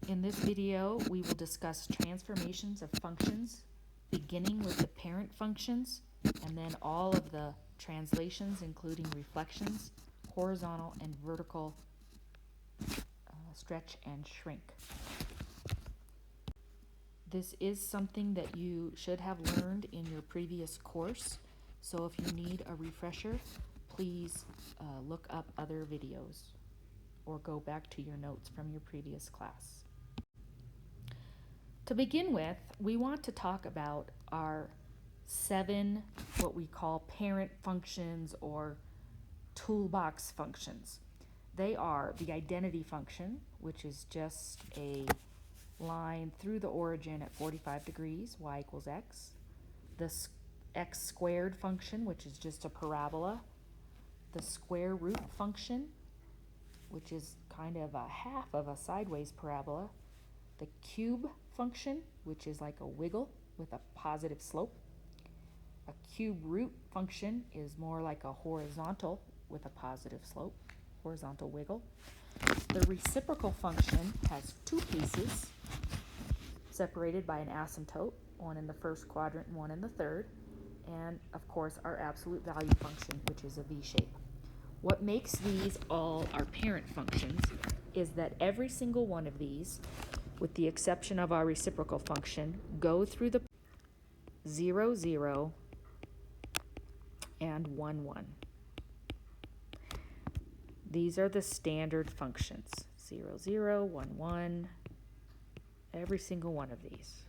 In this video, we will discuss transformations of functions, beginning with the parent functions, and then all of the translations, including reflections, horizontal and vertical stretch and shrink. This is something that you should have learned in your previous course, so if you need a refresher, please look up other videos or go back to your notes from your previous class. To begin with, we want to talk about our 7 what we call parent functions or toolbox functions. They are the identity function, which is just a line through the origin at 45 degrees, y equals x. The x squared function, which is just a parabola. The square root function, which is kind of a half of a sideways parabola. The cube function, which is like a wiggle with a positive slope. A cube root function is more like a horizontal with a positive slope, horizontal wiggle. The reciprocal function has 2 pieces separated by an asymptote, one in the first quadrant and one in the third, and of course our absolute value function, which is a V shape. What makes these all our parent functions is that every single one of these, with the exception of our reciprocal function, go through the 0, 0, and 1, 1. These are the standard functions, 0, 0, 1, 1, every single one of these.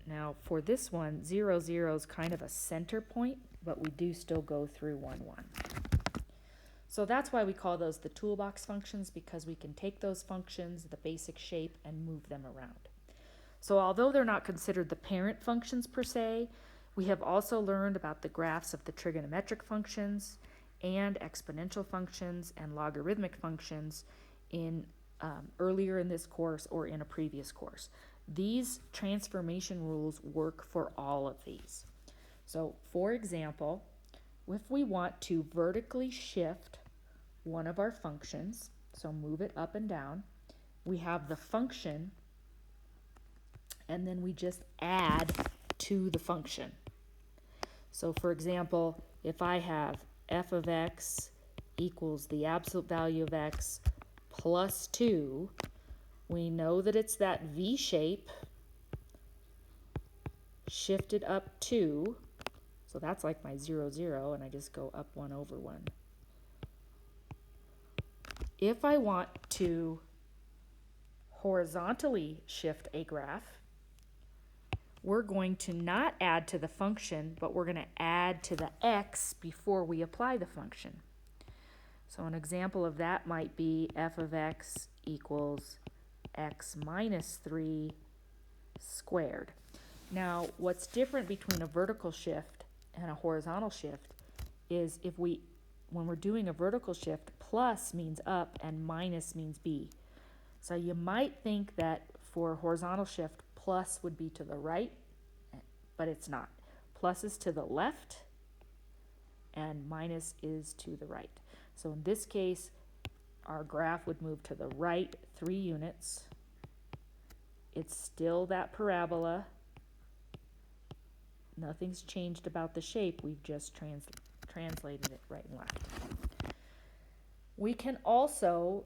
Now for this one, 0, 0 is kind of a center point, but we do still go through 1, 1. So that's why we call those the toolbox functions, because we can take those functions, the basic shape, and move them around. So although they're not considered the parent functions per se, we have also learned about the graphs of the trigonometric functions and exponential functions and logarithmic functions in earlier in this course or in a previous course. These transformation rules work for all of these. So for example, if we want to vertically shift one of our functions, so move it up and down, we have the function and then we just add to the function. So for example, if I have f of x equals the absolute value of x plus 2, we know that it's that V shape shifted up 2, so that's like my 0, 0, and I just go up 1 over 1. If I want to horizontally shift a graph, we're going to not add to the function, but we're going to add to the x before we apply the function. So an example of that might be f of x equals x minus 3 squared. Now, what's different between a vertical shift and a horizontal shift is when we're doing a vertical shift, plus means up and minus means b. So you might think that for a horizontal shift, plus would be to the right, but it's not. Plus is to the left and minus is to the right. So in this case, our graph would move to the right 3 units. It's still that parabola. Nothing's changed about the shape. We've just translated it right and left. We can also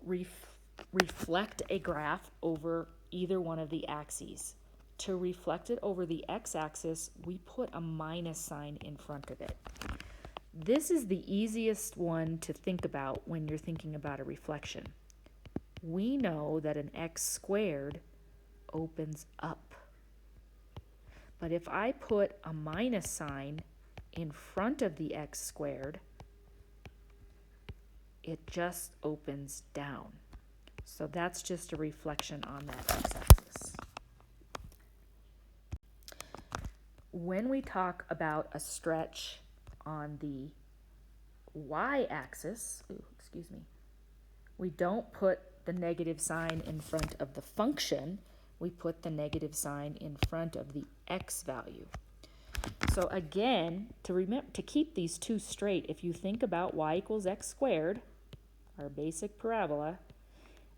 reflect a graph over either one of the axes. To reflect it over the x-axis, we put a minus sign in front of it. This is the easiest one to think about when you're thinking about a reflection. We know that an x squared opens up. But if I put a minus sign in front of the x squared, it just opens down. So that's just a reflection on that x-axis. When we talk about a stretch on the y-axis, we don't put the negative sign in front of the function, we put the negative sign in front of the x value. So again, to keep these two straight, if you think about y equals x squared, our basic parabola,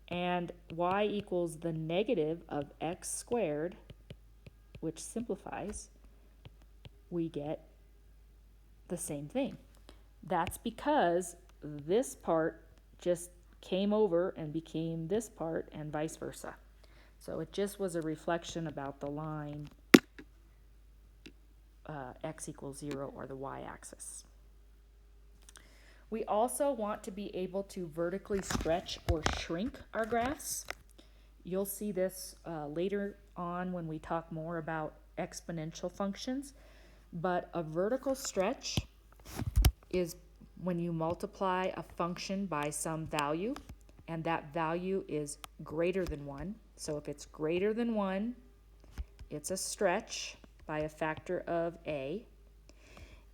and y equals the negative of x squared, which simplifies, we get the same thing. That's because this part just came over and became this part and vice versa. So it just was a reflection about the line x equals 0 or the y-axis. We also want to be able to vertically stretch or shrink our graphs. You'll see this later on when we talk more about exponential functions, but a vertical stretch is when you multiply a function by some value and that value is greater than 1. So if it's greater than 1, it's a stretch by a factor of a.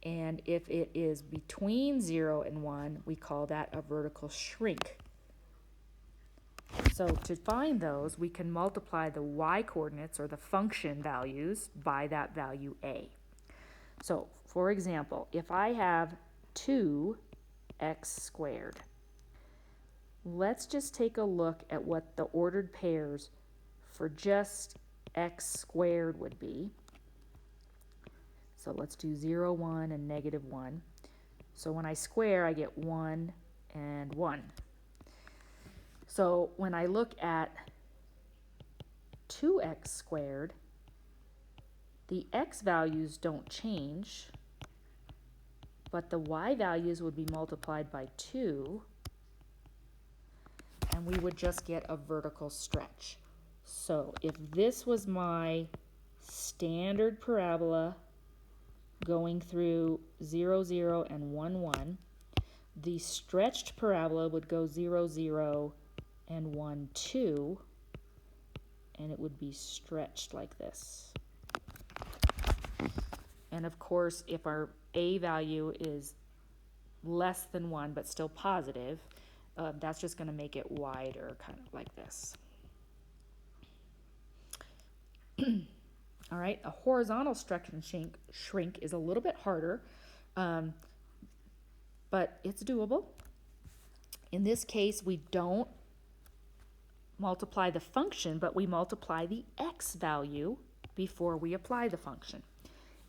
And if it is between 0 and 1, we call that a vertical shrink. So to find those, we can multiply the y-coordinates or the function values by that value a. So for example, if I have 2x squared, let's just take a look at what the ordered pairs for just x squared would be. So let's do 0, 1, and negative 1. So when I square, I get 1 and 1. So when I look at 2x squared, the x values don't change, but the y values would be multiplied by 2, and we would just get a vertical stretch. So if this was my standard parabola going through 0, 0, and 1, 1, the stretched parabola would go 0, 0, and 1, 2, and it would be stretched like this. And of course, if our a value is less than 1 but still positive, that's just going to make it wider, kind of like this. All right, a horizontal stretch and shrink is a little bit harder, but it's doable. In this case, we don't multiply the function, but we multiply the x value before we apply the function.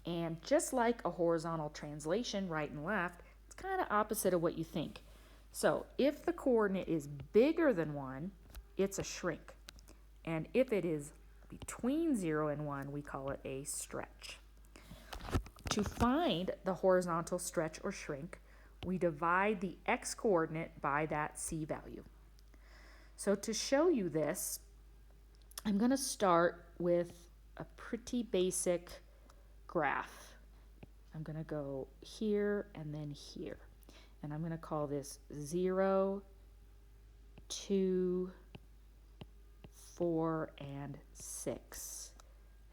And just like a horizontal translation, right and left, it's kind of opposite of what you think. So if the coordinate is bigger than 1, it's a shrink. And if it is between 0 and 1, we call it a stretch. To find the horizontal stretch or shrink, we divide the x coordinate by that c value. So to show you this, I'm going to start with a pretty basic graph. I'm going to go here and then here. And I'm going to call this 0, 2, 4, and 6.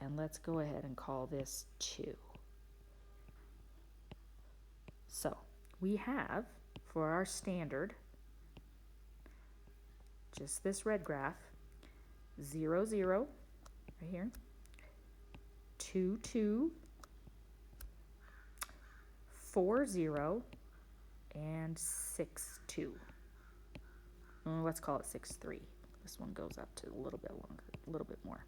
And let's go ahead and call this 2. So we have, for our standard, just this red graph, 0, 0, right here, 2, 2, 4, 0, and 6, 2. Let's call it 6, 3. This one goes up to a little bit longer, a little bit more.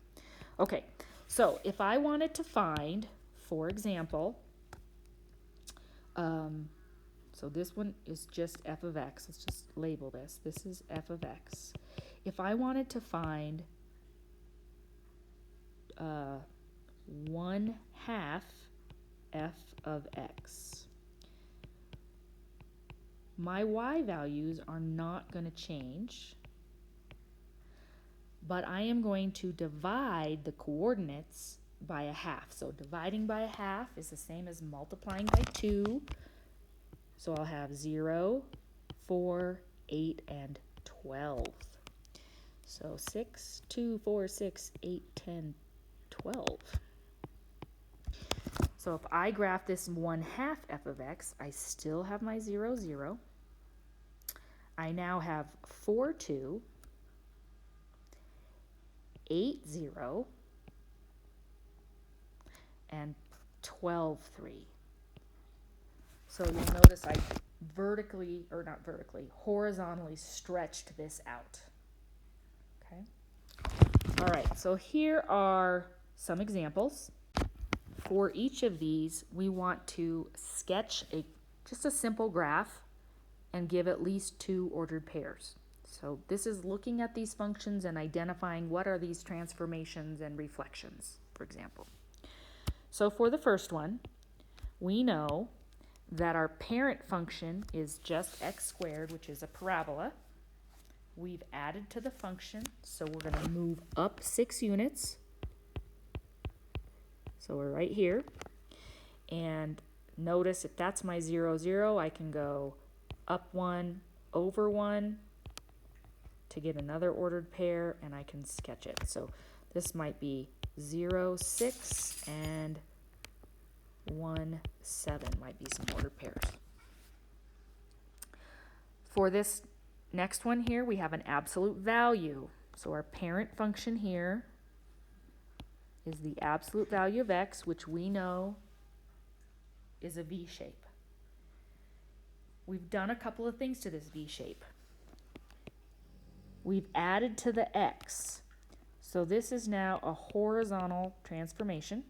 Okay, so if I wanted to find, for example, so this one is just f of x. Let's just label this. This is f of x. If I wanted to find 1/2 f of x, my y values are not going to change, but I am going to divide the coordinates by a half. So dividing by a half is the same as multiplying by 2. So I'll have 0, 4, 8, and 12. So 6, 2, 4, 6, 8, 10, 12. So if I graph this 1/2 f of x, I still have my 0, 0. I now have 4, 2, 8, 0, and 12, 3. So you'll notice I horizontally stretched this out. Okay. All right, so here are some examples. For each of these, we want to sketch just a simple graph and give at least 2 ordered pairs. So this is looking at these functions and identifying what are these transformations and reflections, for example. So for the first one, we know that our parent function is just x squared, which is a parabola. We've added to the function, so we're going to move up 6 units. So we're right here. And notice if that's my 0, 0, I can go up 1, over 1 to get another ordered pair, and I can sketch it. So this might be 0, 6, and 1, 7 might be some ordered pairs. For this next one here, we have an absolute value. So our parent function here is the absolute value of x, which we know is a V shape. We've done a couple of things to this V shape. We've added to the x. So this is now a horizontal transformation.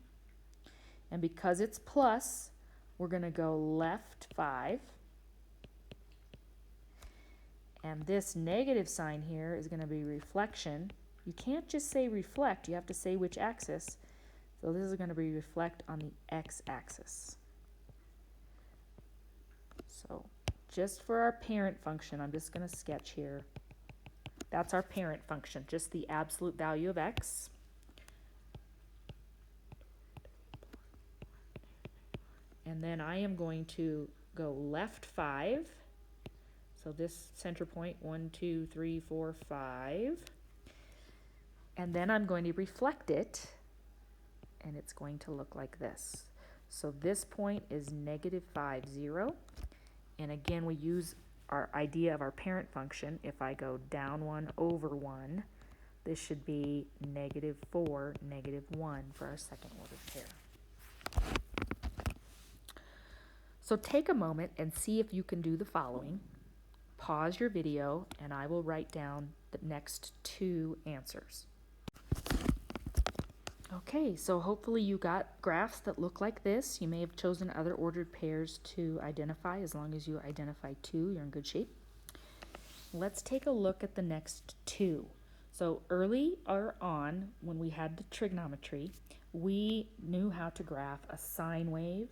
And because it's plus, we're going to go left 5. And this negative sign here is going to be reflection. You can't just say reflect, you have to say which axis. So this is going to be reflect on the x-axis. So just for our parent function, I'm just going to sketch here. That's our parent function, just the absolute value of x. And then I am going to go left 5. So this center point, 1, 2, 3, 4, 5. And then I'm going to reflect it, and it's going to look like this. So this point is negative 5, 0. And again, we use our idea of our parent function. If I go down 1, over 1, this should be negative 4, negative 1 for our second order pair. So take a moment and see if you can do the following. Pause your video, and I will write down the next 2 answers. Okay, so hopefully you got graphs that look like this. You may have chosen other ordered pairs to identify. As long as you identify 2, you're in good shape. Let's take a look at the next 2. So early on, when we had the trigonometry, we knew how to graph a sine wave,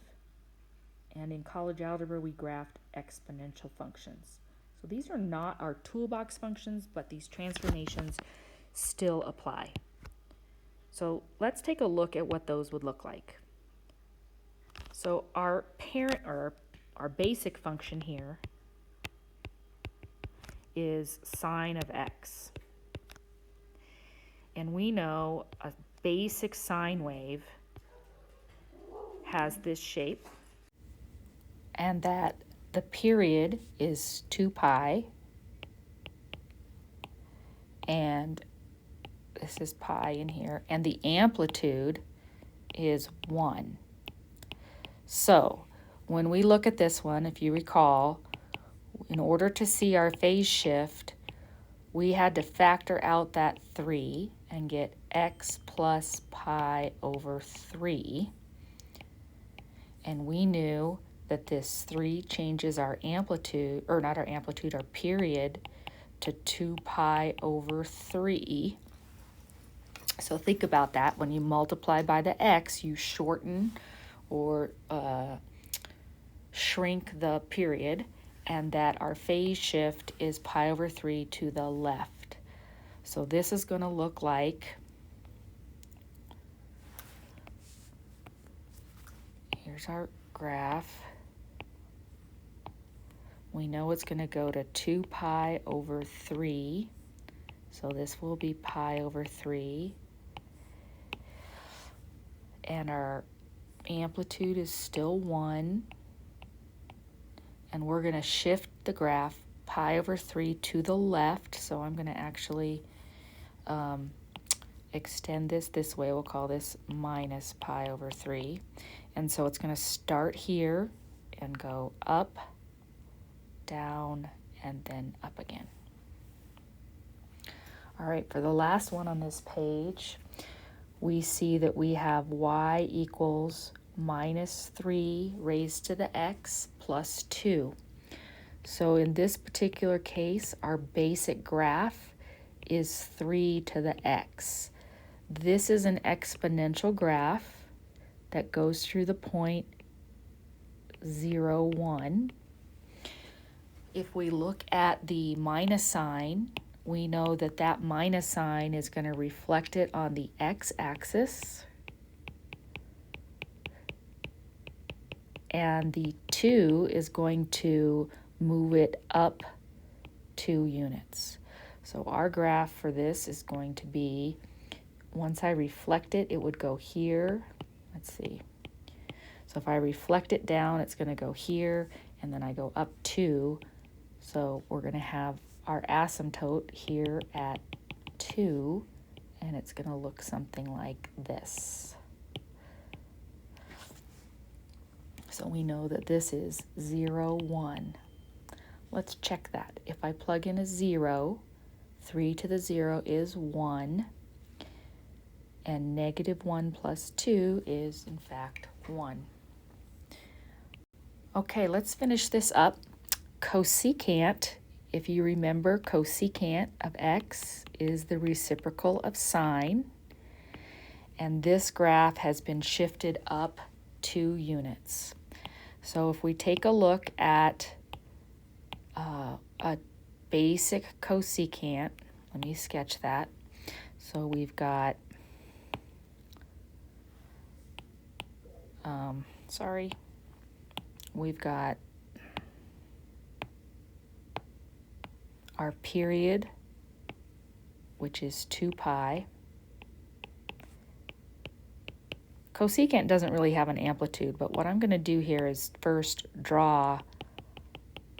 and in college algebra we graphed exponential functions. So these are not our toolbox functions, but these transformations still apply. So let's take a look at what those would look like. So our parent, or our basic function here, is sine of x. And we know a basic sine wave has this shape, and that the period is 2 pi, and this is pi in here, and the amplitude is 1. So when we look at this one, if you recall, in order to see our phase shift, we had to factor out that 3 and get x plus pi over 3. And we knew that this 3 changes our amplitude, or not our amplitude, our period, to 2 pi over 3. So think about that. When you multiply by the x, you shorten or shrink the period, and that our phase shift is pi over 3 to the left. So this is going to look like, here's our graph. We know it's going to go to 2 pi over 3. So this will be pi over 3. And our amplitude is still 1. And we're going to shift the graph pi over 3 to the left. So I'm going to actually extend this way. We'll call this minus pi over 3. And so it's going to start here and go up down, and then up again. All right, for the last one on this page, we see that we have y equals minus 3 raised to the x plus 2. So in this particular case, our basic graph is 3 to the x. This is an exponential graph that goes through the point 0, 1. If we look at the minus sign, we know that that minus sign is going to reflect it on the x-axis. And the 2 is going to move it up 2 units. So our graph for this is going to be, once I reflect it, it would go here. Let's see. So if I reflect it down, it's going to go here, and then I go up 2. So we're going to have our asymptote here at 2, and it's going to look something like this. So we know that this is 0, 1. Let's check that. If I plug in a 0, 3 to the 0 is 1, and negative 1 plus 2 is, in fact, 1. Okay, let's finish this up. Cosecant, if you remember, cosecant of x is the reciprocal of sine, and this graph has been shifted up 2 units. So if we take a look at a basic cosecant, let me sketch that. So we've got, we've got our period, which is 2 pi. Cosecant doesn't really have an amplitude, but what I'm going to do here is first draw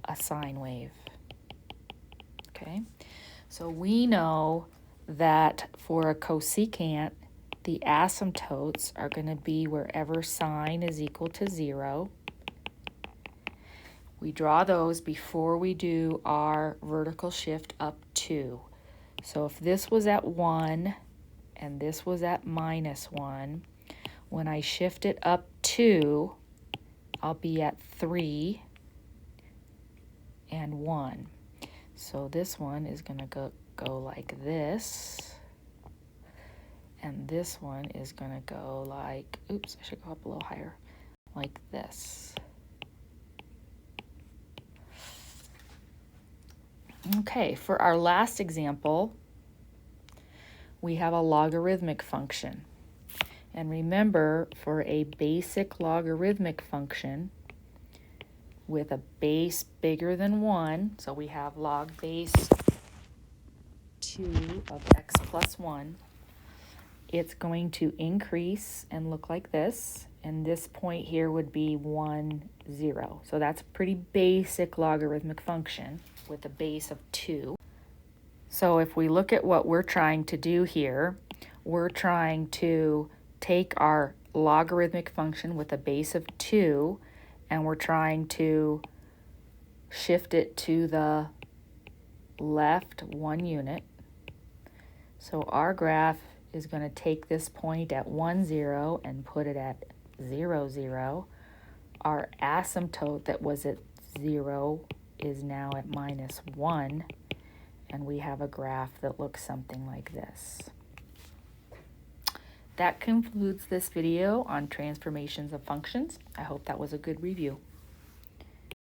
a sine wave. Okay, so we know that for a cosecant, the asymptotes are going to be wherever sine is equal to 0. We draw those before we do our vertical shift up 2. So if this was at 1 and this was at minus 1, when I shift it up 2, I'll be at 3 and 1. So this one is going to go like this, and this one is going to go like, oops, I should go up a little higher, like this. Okay, for our last example, we have a logarithmic function. And remember, for a basic logarithmic function with a base bigger than 1, so we have log base 2 of x plus 1, it's going to increase and look like this, and this point here would be 1, 0. So that's a pretty basic logarithmic function with a base of 2. So if we look at what we're trying to do here, we're trying to take our logarithmic function with a base of 2, and we're trying to shift it to the left 1 unit. So our graph is going to take this point at 1, 0 and put it at 0, 0. Our asymptote that was at 0 is now at minus 1, and we have a graph that looks something like this. That concludes this video on transformations of functions. I hope that was a good review.